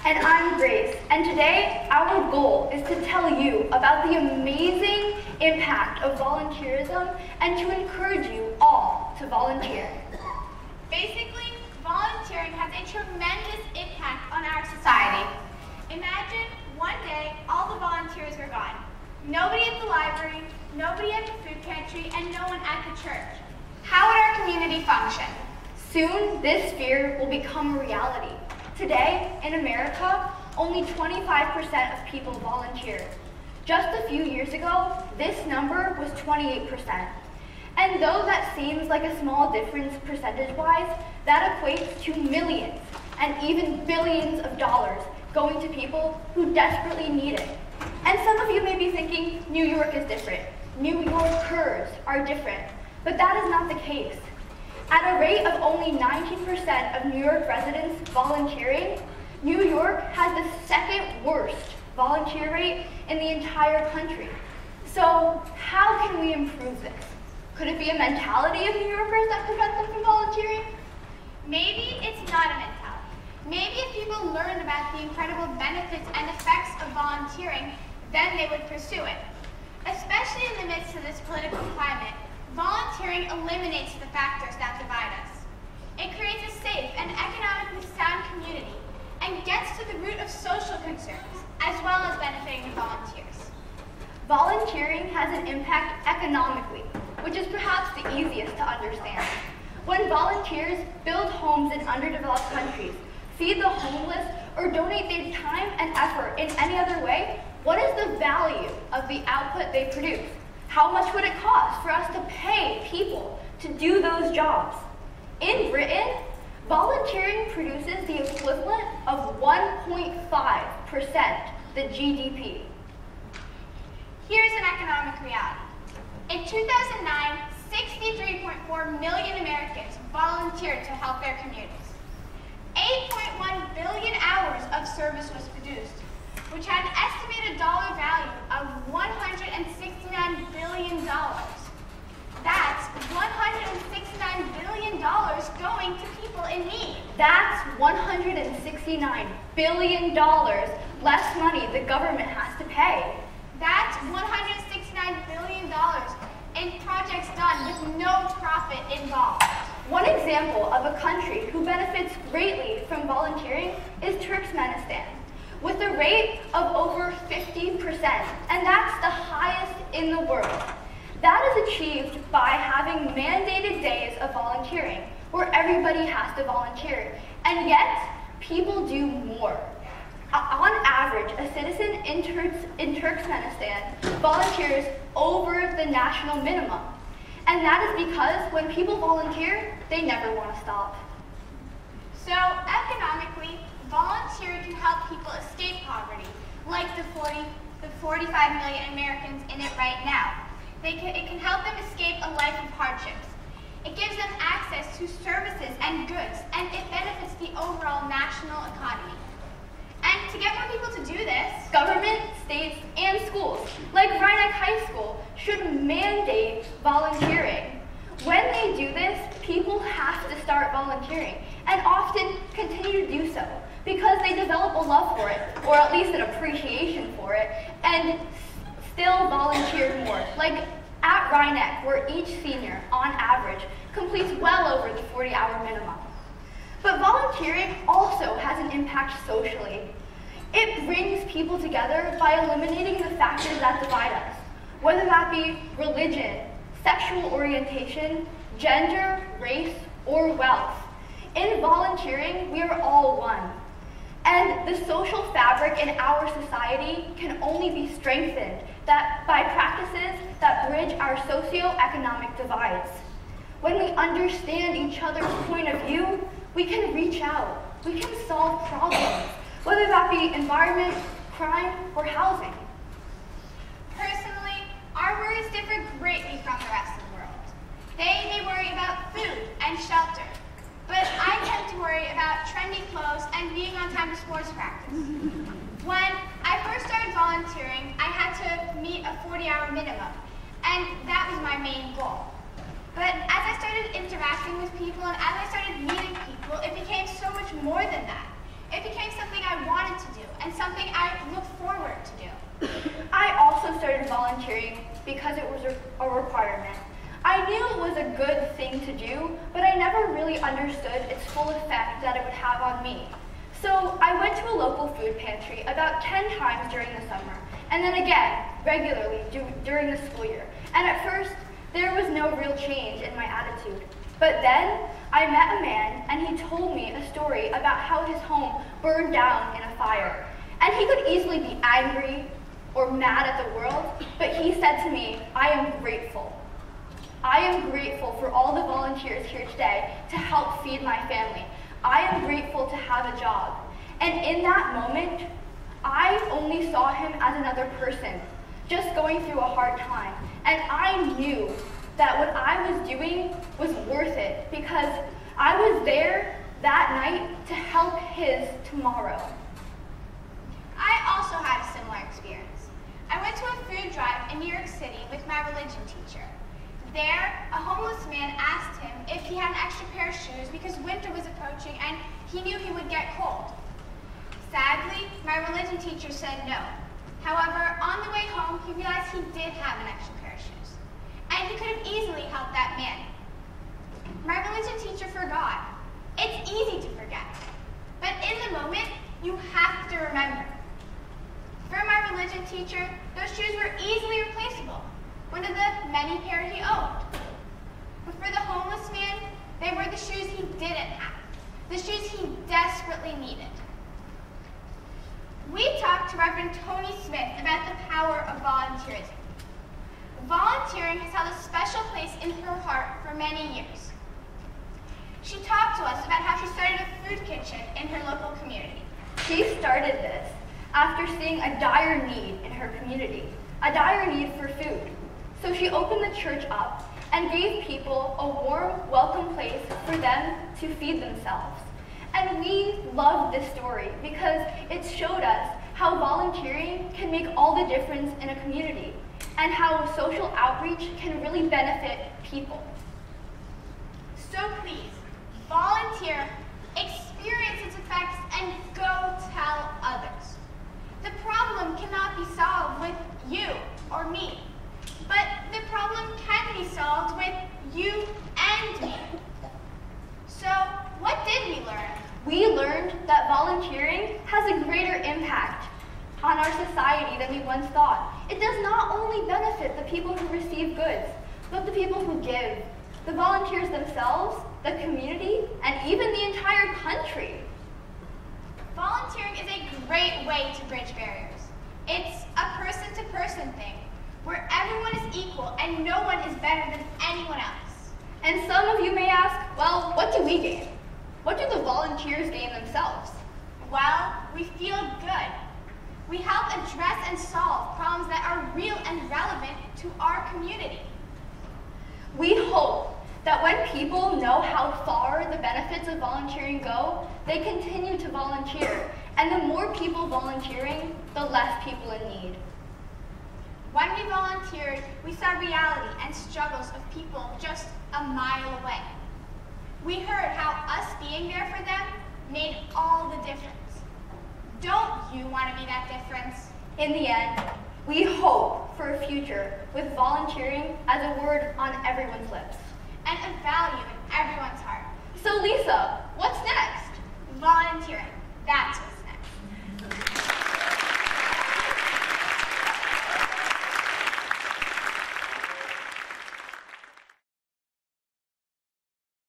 And I'm Grace, and today our goal is to tell you about the amazing impact of volunteerism and to encourage you all to volunteer. Basically, volunteering has a tremendous impact on our society. Imagine one day all the volunteers were gone. Nobody at the library, nobody at the food pantry, and no one at the church. How would our community function? Soon, this fear will become a reality. Today, in America, only 25% of people volunteer. Just a few years ago, this number was 28%. And though that seems like a small difference percentage-wise, that equates to millions and even billions of dollars going to people who desperately need it. And some of you may be thinking New York is different. New Yorkers are different, but that is not the case. At a rate of only 19% of New York residents volunteering, New York has the second worst volunteer rate in the entire country. So how can we improve this? Could it be a mentality of New Yorkers that prevents them from volunteering? Maybe it's not a mentality. Maybe if people learned about the incredible benefits and effects of volunteering, then they would pursue it. Especially in the midst of this political climate, volunteering eliminates the factors that divide us. It creates a safe and economically sound community and gets to the root of social concerns, as well as benefiting the volunteers. Volunteering has an impact economically, which is perhaps the easiest to understand. When volunteers build homes in underdeveloped countries, feed the homeless, or donate their time and effort in any other way, what is the value of the output they produce? How much would it cost for us to pay people to do those jobs? In Britain, volunteering produces the equivalent of 1.5% the GDP. Here's an economic reality. In 2009, 63.4 million Americans volunteered to help their communities. 8.1 billion hours of service was produced, which had an estimated dollar value of $169 billion. That's $169 billion going to people in need. That's $169 billion less money the government has to pay. That's $169 billion in projects done with no profit involved. One example of a country who benefits greatly from volunteering is Turkmenistan, with a rate of over 50%, and that's the highest in the world. That is achieved by having mandated days of volunteering, where everybody has to volunteer, and yet people do more. On average, a citizen in Turkmenistan volunteers over the national minimum, and that is because when people volunteer, they never want to stop. So economically, volunteering can help people escape poverty, like the 45 million Americans in it right now. It can help them escape a life of hardships. It gives them access to services and goods, and it benefits the overall national economy. And to get more people to do this, government, states, and schools, like Ryeneck High School, should mandate volunteering. When they do this, people have to start volunteering, and often continue to do so, because they develop a love for it, or at least an appreciation for it, and still volunteer more. Like at Ryeneck, where each senior, on average, completes well over the 40-hour minimum. But volunteering also has an impact socially. It brings people together by eliminating the factors that divide us, whether that be religion, sexual orientation, gender, race, or wealth. In volunteering, we are all one. And the social fabric in our society can only be strengthened by practices that bridge our socioeconomic divides. When we understand each other's point of view, we can reach out. We can solve problems, whether that be environment, crime, or housing. Personally, our worries differ greatly from the rest of the world. They may worry about food and shelter, but I tend to worry about trendy clothes and being on time to sports practice. When I first started volunteering, I had to meet a 40-hour minimum, and that was my main goal. But as I started interacting with people and as I started meeting people, it became so much more than that. It became something I wanted to do and something I looked forward to do. I also started volunteering because it was a requirement. I knew it was a good thing to do, but I never really understood its full effect that it would have on me. So I went to a local food pantry about 10 times during the summer, and then again, regularly during the school year. And at first, there was no real change in my attitude. But then, I met a man, and he told me a story about how his home burned down in a fire. And he could easily be angry or mad at the world, but he said to me, I am grateful. I am grateful for all the volunteers here today to help feed my family. I am grateful to have a job. And in that moment, I only saw him as another person, just going through a hard time. And I knew that what I was doing was worth it because I was there that night to help his tomorrow. I also had a similar experience. I went to a food drive in New York City with my religion teacher. There, a homeless man asked him if he had an extra pair of shoes because winter was approaching and he knew he would get cold. Sadly, my religion teacher said no. However, on the way home, he realized he did have an extra pair of shoes, and he could have easily helped that man. My religion teacher forgot. It's easy to forget, but in the moment, you have to remember. For my religion teacher, those shoes were easily replaceable, one of the many pairs he owned. But for the homeless man, they were the shoes he didn't have, the shoes he desperately needed. We talked to Reverend Tony Smith about the power of volunteerism. Volunteering has held a special place in her heart for many years. She talked to us about how she started a food kitchen in her local community. She started this after seeing a dire need in her community, a dire need for food. So she opened the church up and gave people a warm, welcome place for them to feed themselves. And we loved this story because it showed us how volunteering can make all the difference in a community and how social outreach can really benefit people. So please, volunteer, experience its effects, and go tell others. The problem cannot be solved with you or me, but the problem can be solved with you and me. So, what did we learn? We learned that volunteering has a greater impact on our society than we once thought. It does not only benefit the people who receive goods, but the people who give, the volunteers themselves, the community, and even the entire country. Volunteering is a great way to bridge barriers. It's a person-to-person thing, where everyone is equal and no one is better than anyone else. And some of you may ask, well, what do we gain? What do the volunteers gain themselves? Well, we feel good. We help address and solve problems that are real and relevant to our community. We hope that when people know how far the benefits of volunteering go, they continue to volunteer. And the more people volunteering, the less people in need. When we volunteered, we saw reality and struggles of people just a mile away. We heard how us being there for them made all the difference. Don't you want to be that difference? In the end, we hope for a future with volunteering as a word on everyone's lips. And a value in everyone's heart. So Lisa, what's next? Volunteering. That's what's